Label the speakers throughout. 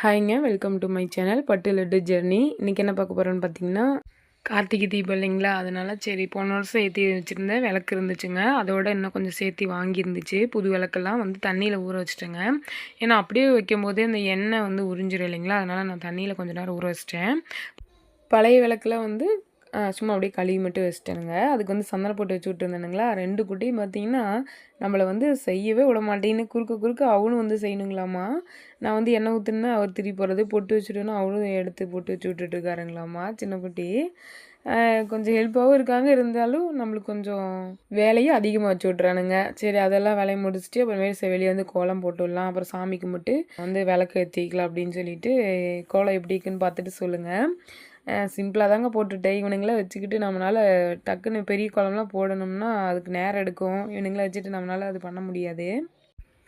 Speaker 1: ஹாய்ங்க, welcome to my channel பட்டு laddu journey. இன்றைக்கி என்ன பார்க்க போகிறோன்னு பார்த்தீங்கன்னா, கார்த்திகை தீபம் இல்லைங்களா, அதனால் சரி போன வருஷம் ஏற்றி வச்சுருந்தேன் விளக்கு இருந்துச்சுங்க. அதோட இன்னும் கொஞ்சம் சேர்த்தி வாங்கியிருந்துச்சு. புது விளக்கெல்லாம் வந்து தண்ணியில் ஊற வச்சுட்டேங்க. ஏன்னா அப்படியே வைக்கும்போதே அந்த எண்ணெய் வந்து உறிஞ்சிடும் இல்லைங்களா, அதனால் நான் தண்ணியில் கொஞ்சம் நேரம் ஊற வச்சிட்டேன். பழைய விளக்குலாம் வந்து சும்மா அப்படியே கழுவி மட்டும் வச்சுட்டேனுங்க. அதுக்கு வந்து சந்தனம் போட்டு வச்சு விட்டுருந்தேனுங்களா, 2 குட்டியும் பார்த்தீங்கன்னா நம்மளை வந்து செய்யவே விட மாட்டேன்னு குறுக்க அவனும் வந்து செய்யணுங்களாமா. நான் வந்து எண்ணெய் ஊற்றுனா அவர் திருப்பி போடுறது, பொட்டு வச்சுட்டோன்னா அவரும் எடுத்து பொட்டு வச்சு விட்டுட்டுருக்காருங்களாமா சின்ன குட்டி. கொஞ்சம் ஹெல்ப்பாகவும் இருக்காங்க, இருந்தாலும் நம்மளுக்கு கொஞ்சம் வேலையும் அதிகமாக வச்சு விட்றானுங்க. சரி அதெல்லாம் வேலையை முடிச்சுட்டு அப்புறமேல் வெளியே வந்து கோலம் போட்டு விடலாம், அப்புறம் சாமி கும்பிட்டு வந்து விளக்கு ஏற்றிக்கலாம் அப்படின்னு சொல்லிட்டு கோலம் எப்படி இருக்குன்னு பார்த்துட்டு சொல்லுங்கள். சிம்பிளாக தாங்க போட்டுட்டேன். இவனுங்கள வச்சுக்கிட்டு நம்மளால் டக்குன்னு பெரிய கோலம்லாம் போடணும்னா அதுக்கு நேரம் எடுக்கும். இவனுங்கள வச்சுட்டு நம்மளால் அது பண்ண முடியாது.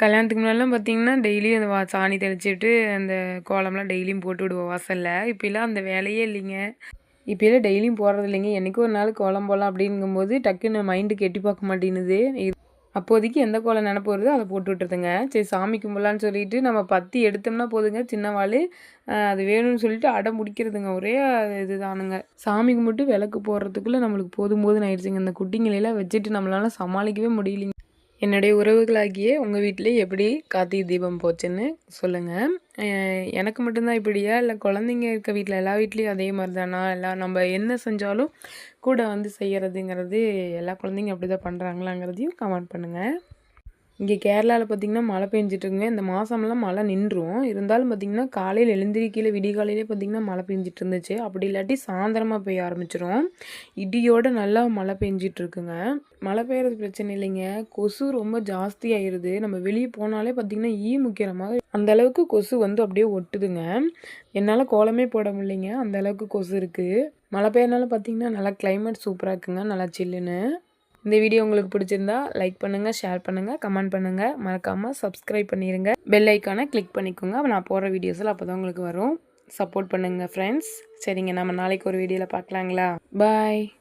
Speaker 1: கல்யாணத்துக்கு முன்னாடிலாம் பார்த்திங்கன்னா டெய்லியும் அந்த சாணி தெளிச்சிட்டு அந்த கோலம்லாம் டெய்லியும் போட்டு விடுவோம் வாசலில். இப்போலாம் அந்த வேலையே இல்லைங்க. இப்போலாம் டெய்லியும் போடுறது இல்லைங்க. என்றைக்கும் ஒரு நாள் கோலம் போடலாம் அப்படிங்கும்போது டக்குன்னு மைண்டுக்கு எட்டி பார்க்க மாட்டேங்குது. அப்போதைக்கு எந்த கோலம் நினப்பு வருதோ அதை போட்டு விட்டுருதுங்க. சரி சாமி கும்பிட்லான்னு சொல்லிட்டு நம்ம பத்தி எடுத்தோம்னா போதுங்க, சின்னவாள் அது வேணும்னு சொல்லிட்டு அடம் முடிக்கிறதுங்க. ஒரே இதுதானுங்க. சாமி கும்பிட்டு விளக்கு போடுறதுக்குள்ளே நம்மளுக்கு போதும் போதுன்னு ஆயிடுச்சுங்க. இந்த குட்டிங்களையெல்லாம் வச்சுட்டு நம்மளால சமாளிக்கவே முடியலைங்க. என்னுடைய உறவுகளாகிய உங்கள் வீட்டிலே எப்படி கார்த்திகை தீபம் போச்சுன்னு சொல்லுங்கள். எனக்கு மட்டும்தான் இப்படியா, இல்லை குழந்தைங்க இருக்க வீட்டில் எல்லா வீட்லேயும் அதே மாதிரி தானா, எல்லாம் நம்ம என்ன செஞ்சாலும் கூட வந்து செய்கிறதுங்கிறது எல்லா குழந்தைங்க அப்படி தான் பண்ணுறாங்களாங்கிறதையும் கமெண்ட் பண்ணுங்கள். இங்கே கேரளாவில் பார்த்திங்கன்னா மழை பெஞ்சிட்ருக்குங்க. இந்த மாதம்லாம் மழை நின்றும். இருந்தாலும் பார்த்திங்கன்னா காலையில் எழுந்திரிக்கையில் விடிகாலையிலே பார்த்திங்கன்னா மழை பெஞ்சிட்டு இருந்துச்சு. அப்படி இல்லாட்டி சாயந்தரமாக பெய்ய ஆரம்பிச்சிடும். இடியோடு நல்லா மழை பெஞ்சிட்ருக்குங்க. மழை பெய்யறது பிரச்சனை இல்லைங்க, கொசு ரொம்ப ஜாஸ்தி ஆயிடுது. நம்ம வெளியே போனாலே பார்த்திங்கன்னா முக்கிற மாதிரி அந்த அளவுக்கு கொசு வந்து அப்படியே ஒட்டுதுங்க. என்னால் கோலமே போட முடியலைங்க, அந்த அளவுக்கு கொசு இருக்குது. மழை பெய்யறனால பார்த்திங்கன்னா நல்லா கிளைமேட் சூப்பராக இருக்குங்க, நல்லா சில்லுன்னு. இந்த வீடியோ உங்களுக்கு பிடிச்சிருந்தா லைக் பண்ணுங்கள், ஷேர் பண்ணுங்கள், கமெண்ட் பண்ணுங்கள். மறக்காமல் சப்ஸ்கிரைப் பண்ணிடுங்க. பெல் ஐக்கானை கிளிக் பண்ணிக்கோங்க. நான் போடுற வீடியோஸில் அப்போ தான் உங்களுக்கு வரும். சப்போர்ட் பண்ணுங்கள் ஃப்ரெண்ட்ஸ். சரிங்க, நம்ம நாளைக்கு ஒரு வீடியோவில் பார்க்கலாங்களா? பாய்.